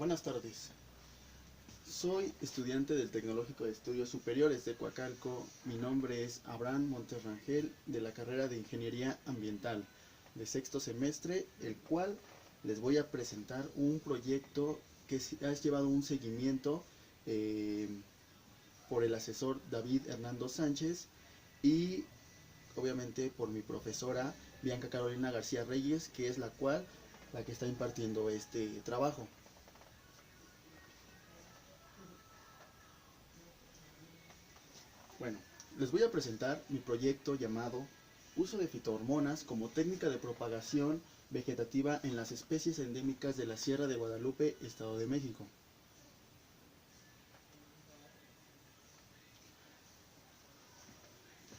Buenas tardes. Soy estudiante del Tecnológico de Estudios Superiores de Coacalco. Mi nombre es Abraham Montes Rangel, de la carrera de Ingeniería Ambiental de sexto semestre, el cual les voy a presentar un proyecto que ha llevado un seguimiento por el asesor David Hernando Sánchez y obviamente por mi profesora Bianca Carolina García Reyes, que es la que está impartiendo este trabajo. Bueno, les voy a presentar mi proyecto llamado Uso de fitohormonas como técnica de propagación vegetativa en las especies endémicas de la Sierra de Guadalupe, Estado de México.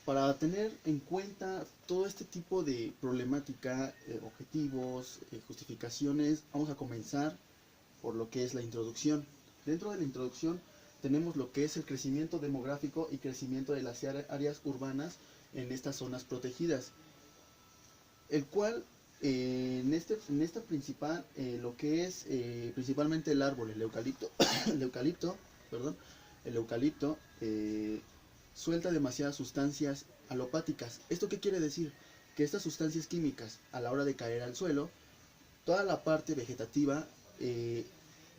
Para tener en cuenta todo este tipo de problemática, objetivos, justificaciones, vamos a comenzar por lo que es la introducción. Dentro de la introducción tenemos lo que es el crecimiento demográfico y crecimiento de las áreas urbanas en estas zonas protegidas, el cual en esta principal, lo que es principalmente el árbol, el eucalipto, el eucalipto suelta demasiadas sustancias alopáticas. ¿Esto qué quiere decir? Que estas sustancias químicas, a la hora de caer al suelo, toda la parte vegetativa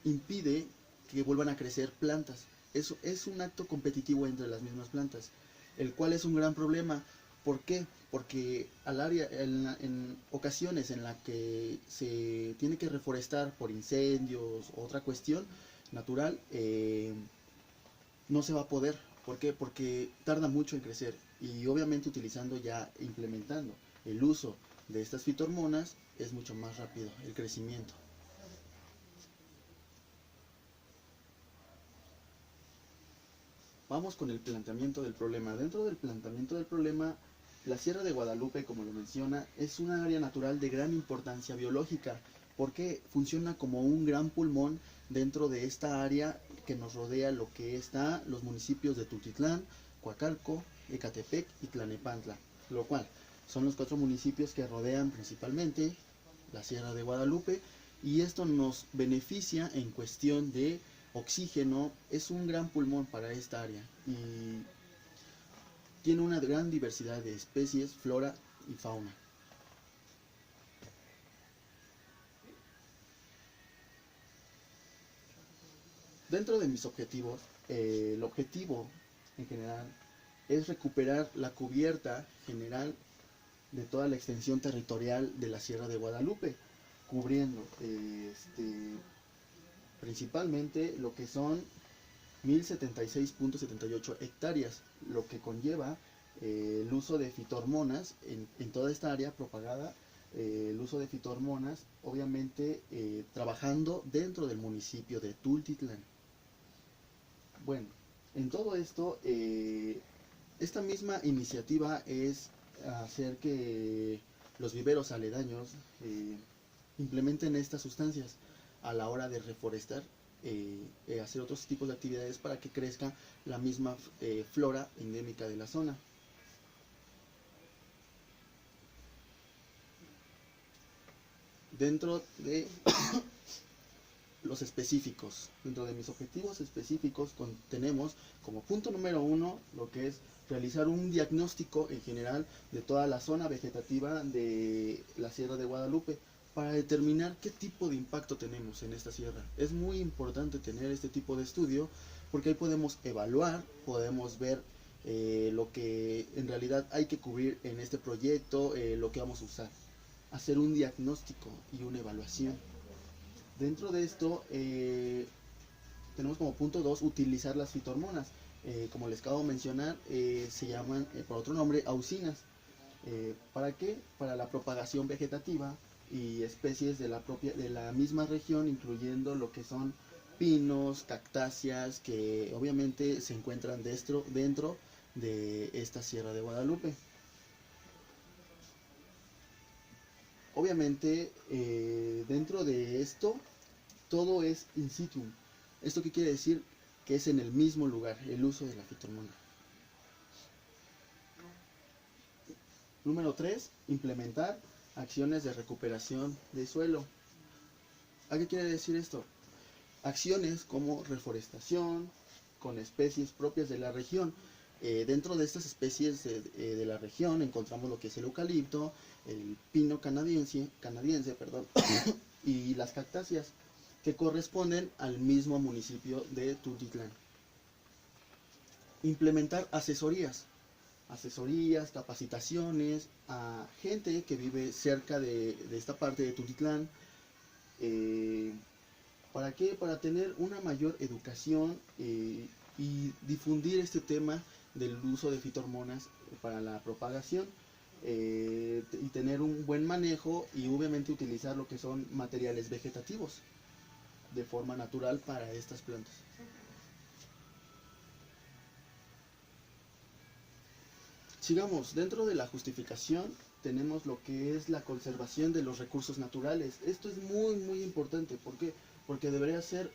impide que vuelvan a crecer plantas. Eso es un acto competitivo entre las mismas plantas, el cual es un gran problema. ¿Por qué? Porque en ocasiones en las que se tiene que reforestar por incendios o otra cuestión natural, no se va a poder. ¿Por qué? Porque tarda mucho en crecer, y obviamente implementando el uso de estas fitohormonas es mucho más rápido el crecimiento. Vamos con el planteamiento del problema. Dentro del planteamiento del problema, la Sierra de Guadalupe, como lo menciona, es una área natural de gran importancia biológica, porque funciona como un gran pulmón dentro de esta área que nos rodea, lo que está los municipios de Tultitlán, Coacalco, Ecatepec y Tlanepantla, lo cual son los 4 municipios que rodean principalmente la Sierra de Guadalupe, y esto nos beneficia en cuestión de oxígeno. Es un gran pulmón para esta área y tiene una gran diversidad de especies, flora y fauna. Dentro de mis objetivos, el objetivo en general es recuperar la cubierta general de toda la extensión territorial de la Sierra de Guadalupe, cubriendo principalmente lo que son 1076.78 hectáreas, lo que conlleva el uso de fitohormonas en toda esta área propagada, el uso de fitohormonas, obviamente trabajando dentro del municipio de Tultitlán. Bueno, en todo esto, esta misma iniciativa es hacer que los viveros aledaños implementen estas sustancias a la hora de reforestar, hacer otros tipos de actividades para que crezca la misma flora endémica de la zona. Dentro de los específicos, dentro de mis objetivos específicos, tenemos como punto número 1 lo que es realizar un diagnóstico en general de toda la zona vegetativa de la Sierra de Guadalupe, para determinar qué tipo de impacto tenemos en esta sierra. Es muy importante tener este tipo de estudio, porque ahí podemos evaluar, podemos ver lo que en realidad hay que cubrir en este proyecto, lo que vamos a usar, hacer un diagnóstico y una evaluación. Dentro de esto tenemos como punto 2 utilizar las fitohormonas. Como les acabo de mencionar, se llaman por otro nombre auxinas. ¿Para qué? Para la propagación vegetativa y especies de la misma región, incluyendo lo que son pinos, cactáceas, que obviamente se encuentran dentro de esta Sierra de Guadalupe. Obviamente, dentro de esto, todo es in situ. ¿Esto qué quiere decir? Que es en el mismo lugar, el uso de la fitohormona. Número 3, implementar acciones de recuperación de suelo. ¿A qué quiere decir esto? acciones como reforestación con especies propias de la región. Dentro de estas especies de la región encontramos lo que es el eucalipto, el pino canadiense perdón, y las cactáceas, que corresponden al mismo municipio de Tultitlán. Implementar asesorías, capacitaciones a gente que vive cerca de esta parte de Tultitlán. ¿Para qué? Para tener una mayor educación y difundir este tema del uso de fitohormonas para la propagación, y tener un buen manejo y obviamente utilizar lo que son materiales vegetativos de forma natural para estas plantas. Sigamos, dentro de la justificación tenemos lo que es la conservación de los recursos naturales. Esto es muy importante. ¿Por qué? Porque debería ser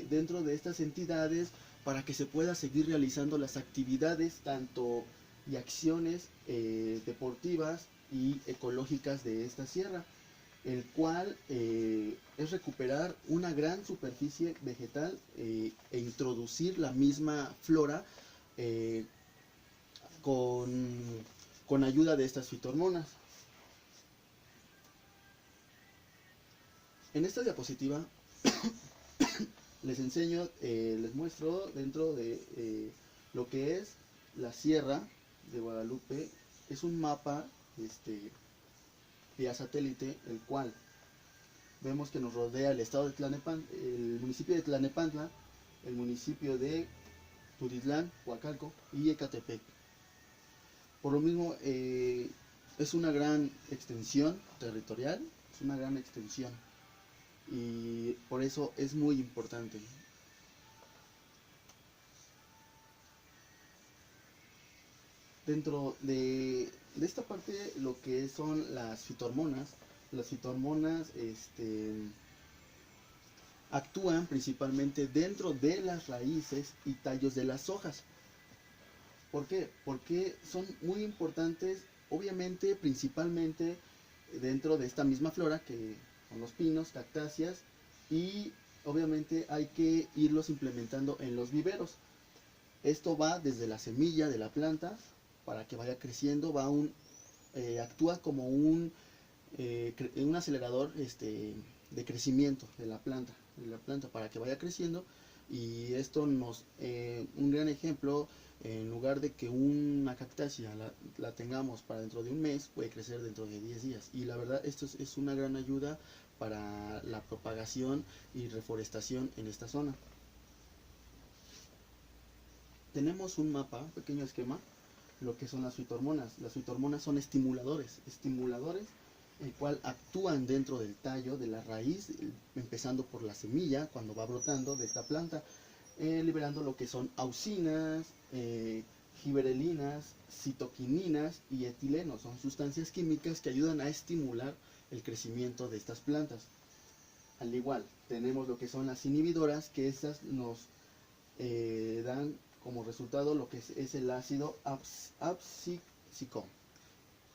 dentro de estas entidades para que se pueda seguir realizando las actividades tanto y acciones deportivas y ecológicas de esta sierra, el cual es recuperar una gran superficie vegetal e introducir la misma flora eh, con ayuda de estas fitohormonas. En esta diapositiva les muestro dentro de lo que es la Sierra de Guadalupe. Es un mapa vía satélite, el cual vemos que nos rodea el estado de Tlalnepantla, el municipio de Tlalnepantla, el municipio de Tultitlán, Coacalco y Ecatepec. Por lo mismo, es una gran extensión territorial, es una gran extensión, y por eso es muy importante. Dentro de esta parte, lo que son las fitohormonas actúan principalmente dentro de las raíces y tallos de las hojas. ¿Por qué? Porque son muy importantes, obviamente, principalmente dentro de esta misma flora, que son los pinos, cactáceas, y obviamente hay que irlos implementando en los viveros. Esto va desde la semilla de la planta para que vaya creciendo, actúa como un acelerador de crecimiento de la planta para que vaya creciendo. Y esto un gran ejemplo, en lugar de que una cactácea la tengamos para dentro de un mes, puede crecer dentro de 10 días. Y la verdad, esto es una gran ayuda para la propagación y reforestación en esta zona. Tenemos un mapa, un pequeño esquema, lo que son las fitohormonas. Las fitohormonas son estimuladores, el cual actúan dentro del tallo, de la raíz, empezando por la semilla, cuando va brotando de esta planta, liberando lo que son auxinas, giberelinas, citoquininas y etilenos. Son sustancias químicas que ayudan a estimular el crecimiento de estas plantas. Al igual, tenemos lo que son las inhibidoras, que estas nos dan como resultado lo que es el ácido abscisico.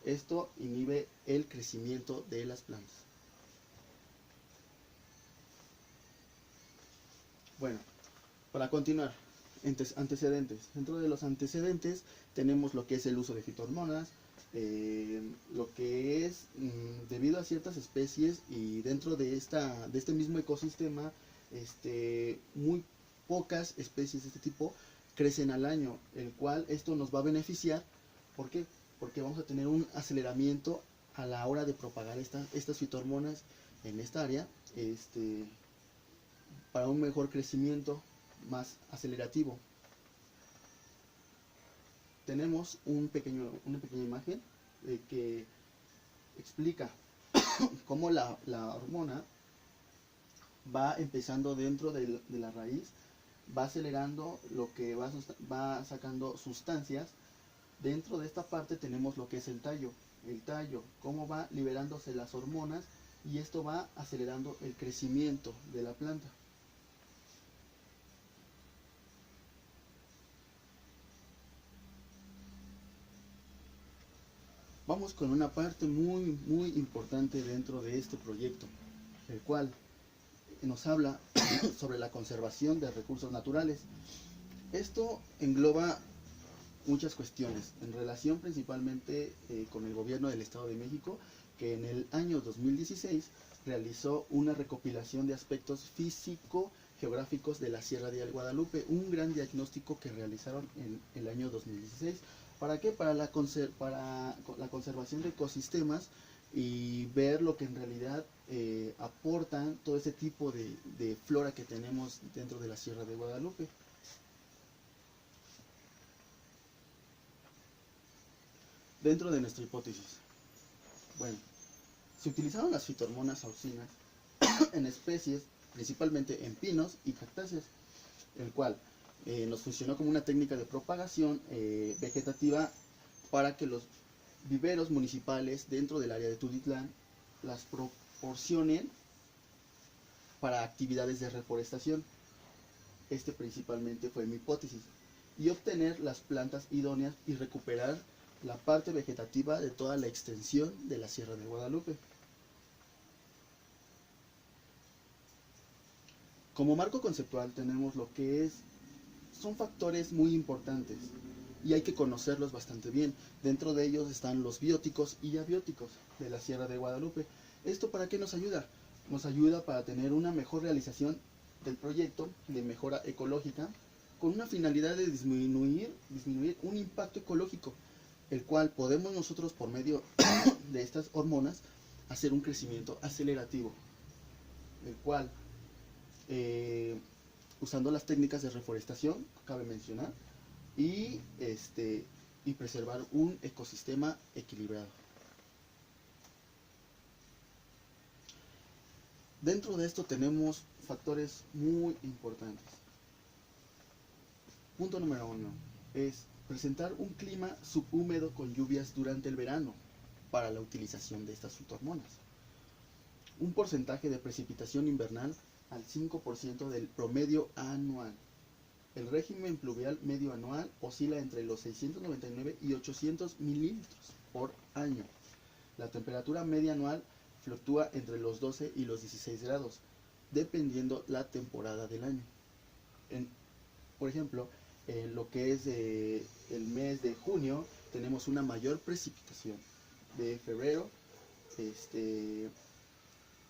Esto inhibe el crecimiento de las plantas. Bueno, para continuar, antecedentes. Dentro de los antecedentes tenemos lo que es el uso de fitohormonas, lo que es debido a ciertas especies, y dentro de este mismo ecosistema, muy pocas especies de este tipo crecen al año, el cual esto nos va a beneficiar. ¿Por qué? Porque vamos a tener un aceleramiento a la hora de propagar estas fitohormonas en esta área, para un mejor crecimiento más acelerativo. Tenemos una pequeña imagen que explica cómo la hormona va empezando dentro de la raíz, va acelerando lo que va sacando sustancias. Dentro de esta parte tenemos lo que es el tallo, cómo va liberándose las hormonas, y esto va acelerando el crecimiento de la planta. Vamos con una parte muy importante dentro de este proyecto, el cual nos habla sobre la conservación de recursos naturales. Esto engloba muchas cuestiones en relación principalmente con el gobierno del Estado de México, que en el año 2016 realizó una recopilación de aspectos físico-geográficos de la Sierra de Guadalupe, un gran diagnóstico que realizaron en el año 2016. ¿Para qué? Para la conservación de ecosistemas y ver lo que en realidad aportan todo ese tipo de flora que tenemos dentro de la Sierra de Guadalupe. Dentro de nuestra hipótesis, bueno, se utilizaron las fitohormonas auxinas en especies, principalmente en pinos y cactáceas, el cual nos funcionó como una técnica de propagación vegetativa para que los viveros municipales dentro del área de Tultitlán las proporcionen para actividades de reforestación. Este principalmente fue mi hipótesis, y obtener las plantas idóneas y recuperar la parte vegetativa de toda la extensión de la Sierra de Guadalupe. Como marco conceptual tenemos lo que son factores muy importantes y hay que conocerlos bastante bien. Dentro de ellos están los bióticos y abióticos de la Sierra de Guadalupe. ¿Esto para qué nos ayuda? Nos ayuda para tener una mejor realización del proyecto de mejora ecológica con una finalidad de disminuir un impacto ecológico, el cual podemos nosotros por medio de estas hormonas hacer un crecimiento acelerativo, el cual usando las técnicas de reforestación, cabe mencionar, y preservar un ecosistema equilibrado. Dentro de esto tenemos factores muy importantes. Punto número 1 es presentar un clima subhúmedo con lluvias durante el verano para la utilización de estas fitohormonas. Un porcentaje de precipitación invernal al 5% del promedio anual. El régimen pluvial medio anual oscila entre los 699 y 800 milímetros por año. La temperatura media anual fluctúa entre los 12 y los 16 grados, dependiendo la temporada del año. Por ejemplo, en lo que es el mes de junio, tenemos una mayor precipitación. De febrero,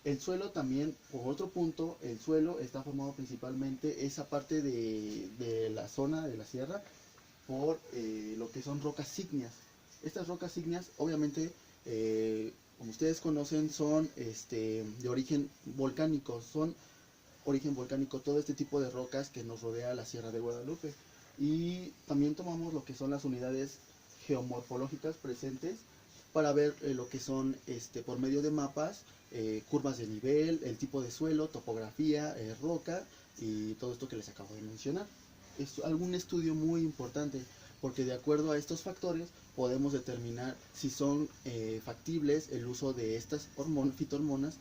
el suelo también, por otro punto, el suelo está formado principalmente esa parte de la zona de la sierra por lo que son rocas ígneas. Estas rocas ígneas, obviamente, como ustedes conocen, son de origen volcánico, todo este tipo de rocas que nos rodea la Sierra de Guadalupe. Y también tomamos lo que son las unidades geomorfológicas presentes para ver lo que son, por medio de mapas, curvas de nivel, el tipo de suelo, topografía, roca y todo esto que les acabo de mencionar. Es algún estudio muy importante porque de acuerdo a estos factores podemos determinar si son factibles el uso de estas fitohormonas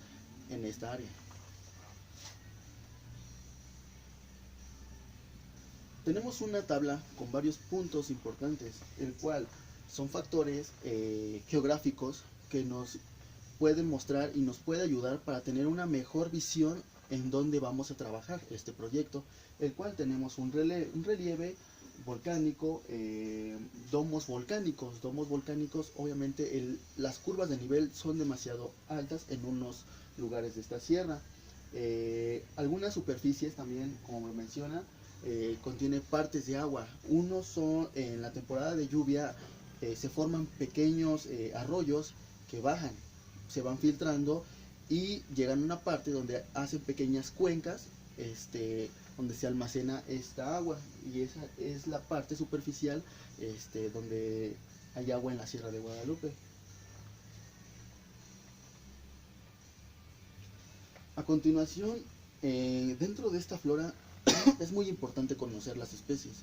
en esta área. Tenemos una tabla con varios puntos importantes, el cual son factores geográficos que nos pueden mostrar y nos puede ayudar para tener una mejor visión en dónde vamos a trabajar este proyecto, el cual tenemos un relieve volcánico, domos volcánicos, obviamente las curvas de nivel son demasiado altas en unos lugares de esta sierra. Algunas superficies también, como me menciona, contiene partes de agua. Unos son, en la temporada de lluvia, se forman pequeños arroyos que bajan, se van filtrando y llegan a una parte donde hacen pequeñas cuencas, donde se almacena esta agua, y esa es la parte superficial donde hay agua en la Sierra de Guadalupe. A continuación, dentro de esta flora es muy importante conocer las especies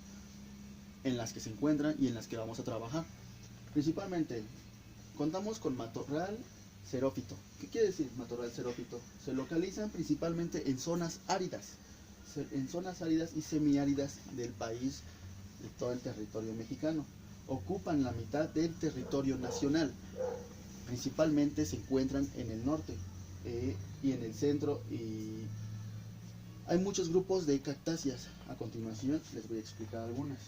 en las que se encuentran y en las que vamos a trabajar. Principalmente, contamos con matorral xerófito. ¿Qué quiere decir matorral xerófito? Se localizan principalmente en zonas áridas y semiáridas del país, de todo el territorio mexicano. Ocupan la mitad del territorio nacional. Principalmente se encuentran en el norte y en el centro y Hay muchos grupos de cactáceas. A continuación les voy a explicar algunas.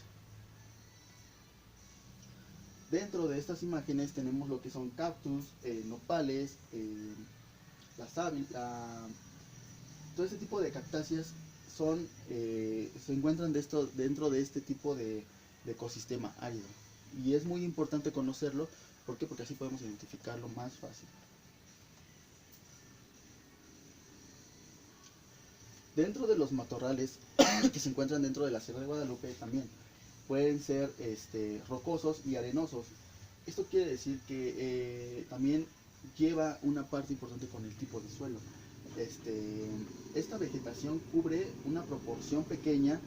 Dentro de estas imágenes tenemos lo que son cactus, nopales, la sábila, todo este tipo de cactáceas se encuentran dentro de este tipo de ecosistema árido. Y es muy importante conocerlo. ¿Por qué? Porque así podemos identificarlo más fácil. Dentro de los matorrales que se encuentran dentro de la Sierra de Guadalupe también pueden ser rocosos y arenosos. Esto quiere decir que también lleva una parte importante con el tipo de suelo. Esta vegetación cubre una proporción pequeña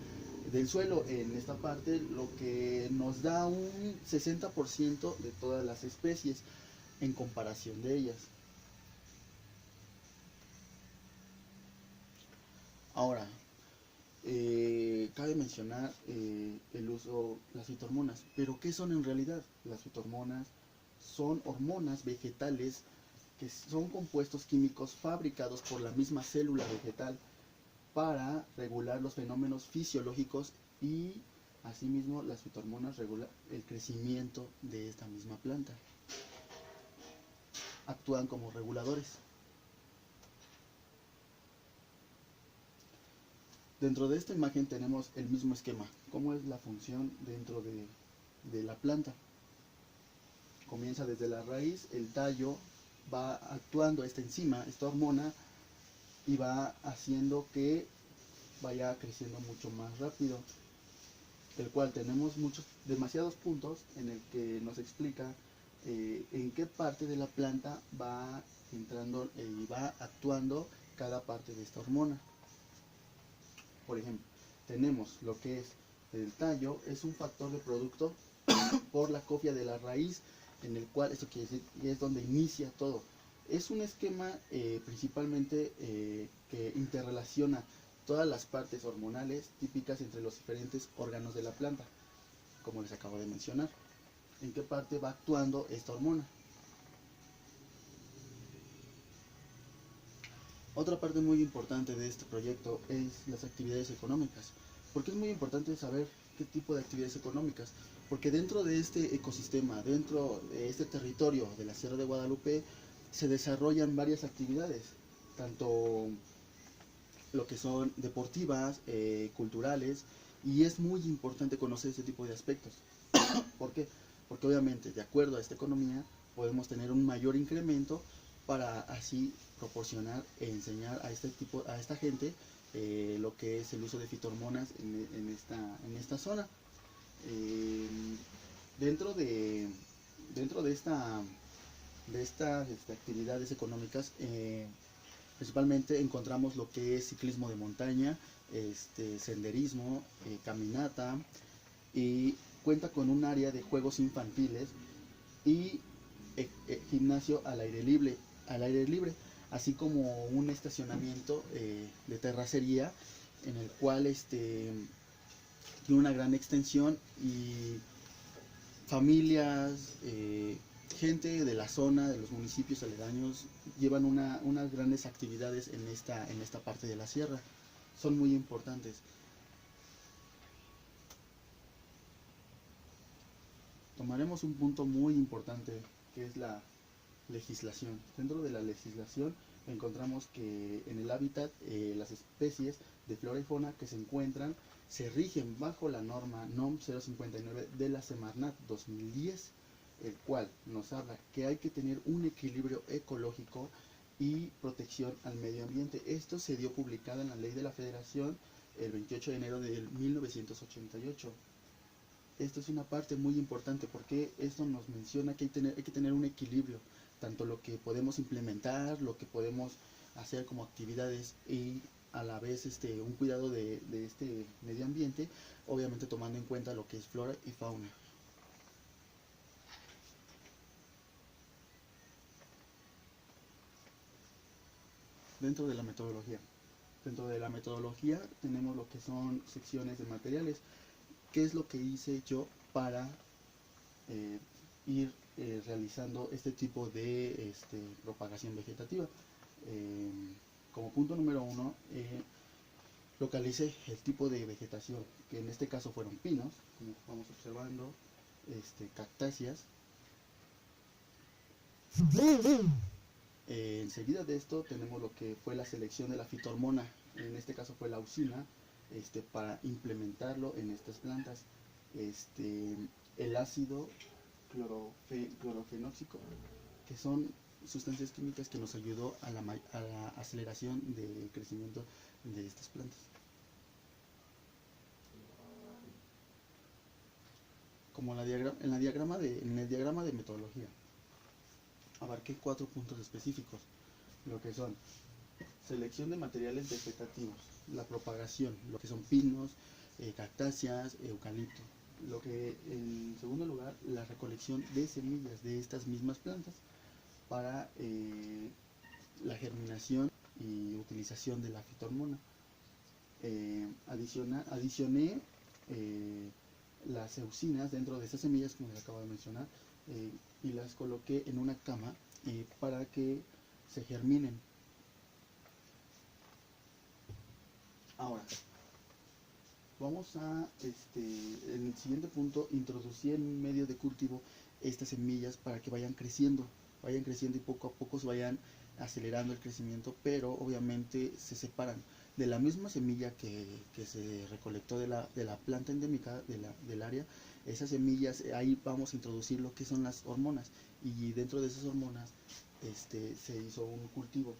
del suelo en esta parte, lo que nos da un 60% de todas las especies en comparación de ellas. Ahora, cabe mencionar el uso de las fitohormonas. ¿Pero qué son en realidad? Las fitohormonas son hormonas vegetales que son compuestos químicos fabricados por la misma célula vegetal para regular los fenómenos fisiológicos, y asimismo las fitohormonas regulan el crecimiento de esta misma planta. Actúan como reguladores. Dentro de esta imagen tenemos el mismo esquema. ¿Cómo es la función dentro de la planta? Comienza desde la raíz, el tallo va actuando esta enzima, esta hormona, y va haciendo que vaya creciendo mucho más rápido, el cual tenemos demasiados puntos en el que nos explica en qué parte de la planta va entrando y va actuando cada parte de esta hormona. Por ejemplo, tenemos lo que es el tallo, es un factor de producto por la copia de la raíz, en el cual esto quiere decir que es donde inicia todo. Es un esquema principalmente que interrelaciona todas las partes hormonales típicas entre los diferentes órganos de la planta, como les acabo de mencionar. ¿En qué parte va actuando esta hormona? Otra parte muy importante de este proyecto es las actividades económicas. ¿Por qué es muy importante saber qué tipo de actividades económicas? Porque dentro de este ecosistema, dentro de este territorio de la Sierra de Guadalupe, se desarrollan varias actividades, tanto lo que son deportivas, culturales, y es muy importante conocer este tipo de aspectos. ¿Por qué? Porque obviamente, de acuerdo a esta economía, podemos tener un mayor incremento para así proporcionar e enseñar a esta gente lo que es el uso de fitohormonas en esta zona. Eh, dentro de dentro de estas actividades económicas, principalmente encontramos lo que es ciclismo de montaña, senderismo, caminata, y cuenta con un área de juegos infantiles y gimnasio al aire libre, así como un estacionamiento de terracería, en el cual tiene una gran extensión, y familias, gente de la zona, de los municipios aledaños, llevan unas grandes actividades en esta parte de la sierra. Son muy importantes. Tomaremos un punto muy importante, que es la legislación. Dentro de la legislación encontramos que en el hábitat las especies de flora y fauna que se encuentran se rigen bajo la norma NOM 059 de la Semarnat 2010, el cual nos habla que hay que tener un equilibrio ecológico y protección al medio ambiente. Esto se dio publicado en la Ley de la Federación el 28 de enero de 1988. Esto es una parte muy importante, porque esto nos menciona que hay que tener un equilibrio, tanto lo que podemos implementar, lo que podemos hacer como actividades, y a la vez un cuidado de este medio ambiente, obviamente tomando en cuenta lo que es flora y fauna. Dentro de la metodología. Dentro de la metodología tenemos lo que son secciones de materiales. ¿Qué es lo que hice yo para ir realizando este tipo de propagación vegetativa? Como punto número uno, Localicé el tipo de vegetación, que en este caso fueron pinos, como vamos observando, cactáceas. Enseguida de esto tenemos lo que fue la selección de la fitohormona, en este caso fue la auxina, para implementarlo en estas plantas. El ácido clorofenóxico, que son sustancias químicas que nos ayudó a la aceleración del crecimiento de estas plantas. Como en el diagrama de metodología, abarqué 4 puntos específicos, lo que son selección de materiales vegetativos, la propagación, lo que son pinos, cactáceas, eucalipto. Lo que, en segundo lugar, la recolección de semillas de estas mismas plantas para la germinación y utilización de la fitohormona. Adicioné las euxinas dentro de estas semillas, como les acabo de mencionar, y las coloqué en una cama para que se germinen. Ahora, vamos a, en el siguiente punto, introducir en un medio de cultivo estas semillas para que vayan creciendo y poco a poco se vayan acelerando el crecimiento, pero obviamente se separan. De la misma semilla que se recolectó de la planta endémica del área, esas semillas, ahí vamos a introducir lo que son las hormonas, y dentro de esas hormonas se hizo un cultivo.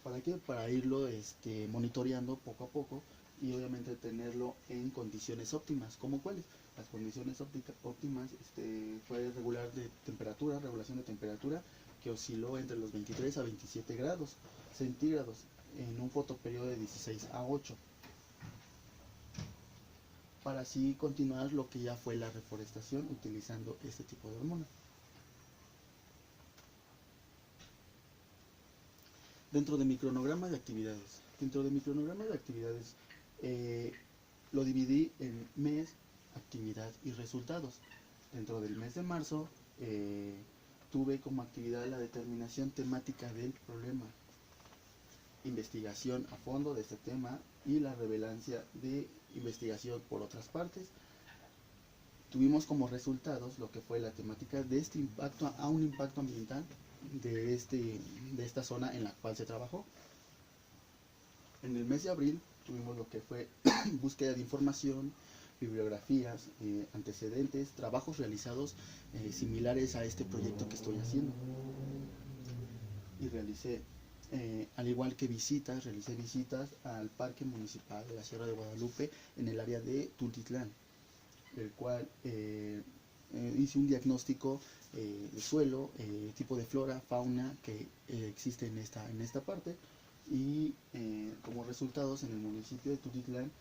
¿Para qué? Para irlo monitoreando poco a poco y obviamente tenerlo en condiciones óptimas. ¿Cómo cuáles? Las condiciones óptimas fue regulación de temperatura, que osciló entre los 23 a 27 grados centígrados en un fotoperiodo de 16 a 8, para así continuar lo que ya fue la reforestación utilizando este tipo de hormona. Dentro de mi cronograma de actividades, lo dividí en mes, actividad y resultados. Dentro del mes de marzo tuve como actividad la determinación temática del problema, investigación a fondo de este tema y la relevancia de investigación por otras partes. Tuvimos como resultados lo que fue la temática de este impacto a un impacto ambiental de esta zona en la cual se trabajó. En el mes de abril tuvimos lo que fue búsqueda de información, bibliografías, antecedentes, trabajos realizados similares a este proyecto que estoy haciendo. Y al igual que realicé visitas al Parque Municipal de la Sierra de Guadalupe en el área de Tultitlán, el cual hice un diagnóstico de suelo, tipo de flora, fauna que existe en esta parte, y como resultados en el municipio de Tultitlán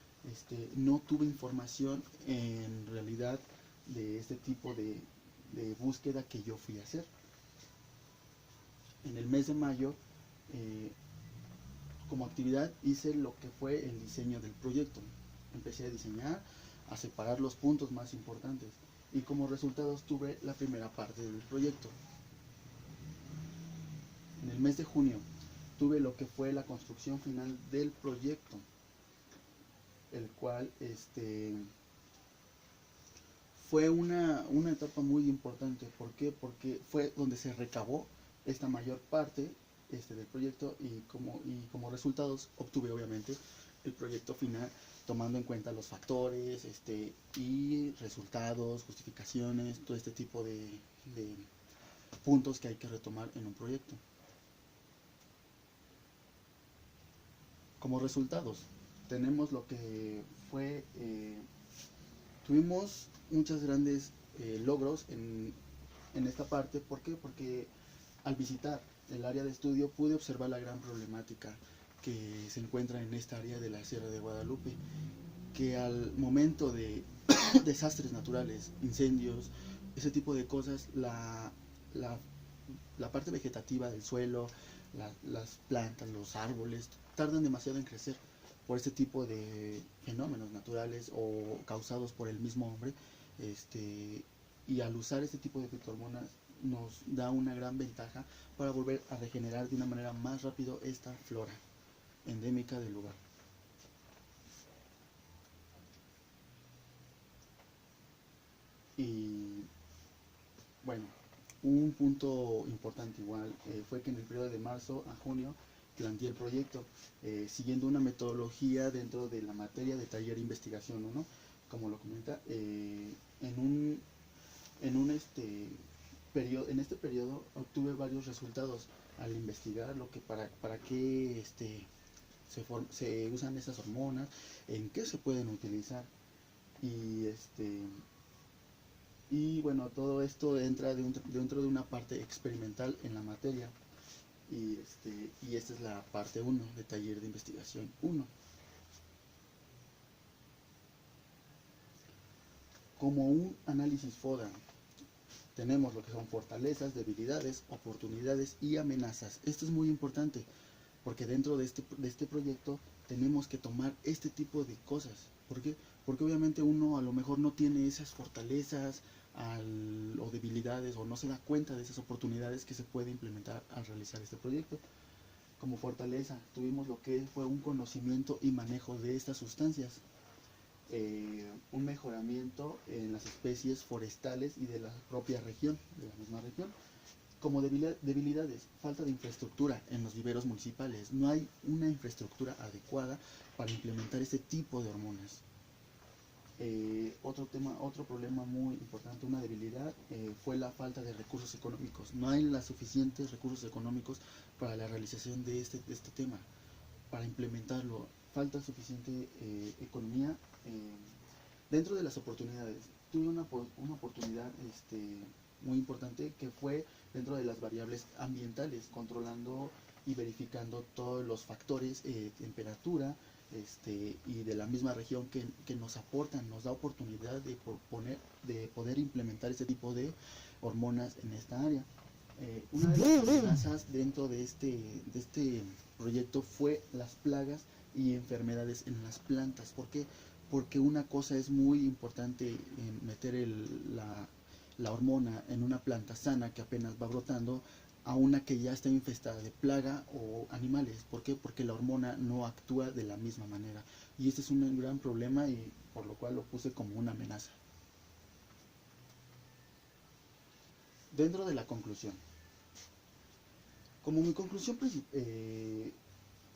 no tuve información en realidad de este tipo de búsqueda que yo fui a hacer. En el mes de mayo, como actividad, hice lo que fue el diseño del proyecto. Empecé a diseñar, a separar los puntos más importantes, y como resultados tuve la primera parte del proyecto. En el mes de junio tuve lo que fue la construcción final del proyecto, el cual fue una etapa muy importante. ¿Por qué? Porque fue donde se recabó esta mayor parte del proyecto, y como resultados obtuve obviamente el proyecto final, tomando en cuenta los factores y resultados, justificaciones, todo este tipo de puntos que hay que retomar en un proyecto. Como resultados tenemos lo que fue, tuvimos muchos grandes logros en esta parte. ¿Por qué? Porque al visitar el área de estudio pude observar la gran problemática que se encuentra en esta área de la Sierra de Guadalupe, que al momento de desastres naturales, incendios, ese tipo de cosas, la parte vegetativa del suelo, las plantas, los árboles, tardan demasiado en crecer por este tipo de fenómenos naturales o causados por el mismo hombre. Y al usar este tipo de fitohormonas nos da una gran ventaja para volver a regenerar de una manera más rápido esta flora endémica del lugar. Y bueno, un punto importante igual fue que en el periodo de marzo a junio planteé el proyecto siguiendo una metodología dentro de la materia de taller de investigación 1, como lo comenta, en este periodo obtuve varios resultados al investigar lo que para qué se usan esas hormonas, en qué se pueden utilizar y y bueno, todo esto entra dentro de una parte experimental en la materia y esta es la parte 1 de taller de investigación 1. Como un análisis FODA, tenemos lo que son fortalezas, debilidades, oportunidades y amenazas. Esto es muy importante porque dentro de este proyecto tenemos que tomar este tipo de cosas. ¿Por qué? Porque obviamente uno a lo mejor no tiene esas fortalezas o debilidades o no se da cuenta de esas oportunidades que se puede implementar al realizar este proyecto. Como fortaleza tuvimos lo que fue un conocimiento y manejo de estas sustancias, un mejoramiento en las especies forestales y de la propia región, de la misma región. Como debilidades, falta de infraestructura en los viveros municipales. No hay una infraestructura adecuada para implementar este tipo de hormonas. Otro problema muy importante, una debilidad, fue la falta de recursos económicos. No hay los suficientes recursos económicos para la realización de este tema, para implementarlo. Falta suficiente economía. Dentro de las oportunidades, tuve una oportunidad muy importante que fue dentro de las variables ambientales, controlando y verificando todos los factores, temperatura, y de la misma región que nos aportan, nos da oportunidad de poder implementar este tipo de hormonas en esta área. Una de las amenazas dentro de este proyecto fue las plagas y enfermedades en las plantas. ¿Por qué? Porque una cosa es muy importante en meter la hormona en una planta sana que apenas va brotando a una que ya está infestada de plaga o animales. ¿Por qué? Porque la hormona no actúa de la misma manera. Y este es un gran problema y por lo cual lo puse como una amenaza. Dentro de la conclusión. Como mi conclusión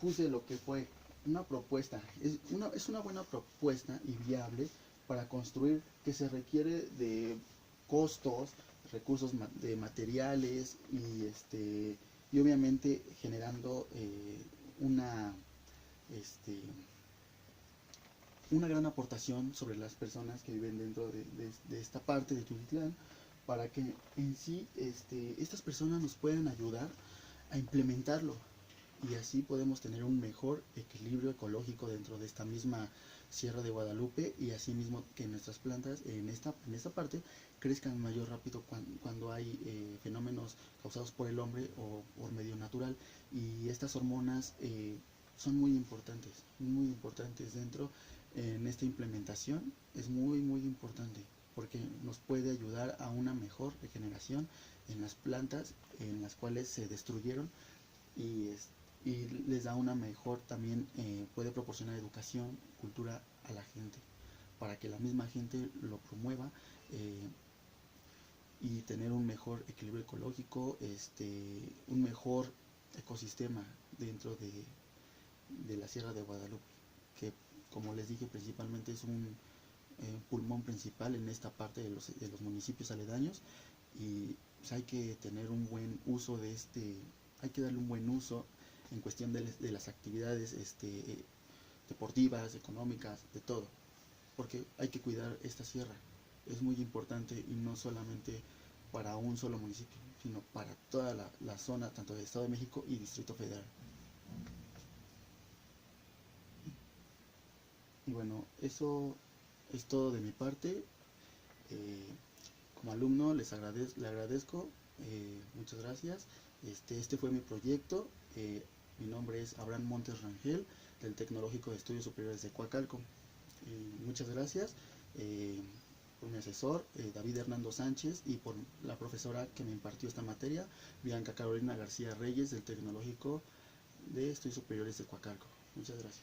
puse lo que fue una propuesta, es una buena propuesta y viable para construir, que se requiere de costos, recursos de materiales y obviamente generando este, una gran aportación sobre las personas que viven dentro de esta parte de Tultitlán, para que en sí estas personas nos puedan ayudar a implementarlo y así podemos tener un mejor equilibrio ecológico dentro de esta misma Sierra de Guadalupe y así mismo que nuestras plantas en esta parte crezcan mayor rápido cuando hay fenómenos causados por el hombre o por medio natural, y estas hormonas son muy importantes dentro en esta implementación. Es muy importante porque nos puede ayudar a una mejor regeneración en las plantas en las cuales se destruyeron y les da una mejor también, puede proporcionar educación, cultura a la gente, para que la misma gente lo promueva y tener un mejor equilibrio ecológico, un mejor ecosistema dentro de la Sierra de Guadalupe, que como les dije principalmente es un pulmón principal en esta parte de los municipios aledaños, y pues hay que tener un buen uso hay que darle un buen uso en cuestión de las actividades deportivas, económicas, de todo, porque hay que cuidar esta sierra. Es muy importante y no solamente para un solo municipio, sino para toda la zona, tanto del Estado de México y Distrito Federal. Y bueno, eso es todo de mi parte. Como alumno le agradezco, muchas gracias. Este fue mi proyecto. Mi nombre es Abraham Montes Rangel, del Tecnológico de Estudios Superiores de Coacalco. Muchas gracias por mi asesor, David Hernando Sánchez, y por la profesora que me impartió esta materia, Bianca Carolina García Reyes, del Tecnológico de Estudios Superiores de Coacalco. Muchas gracias.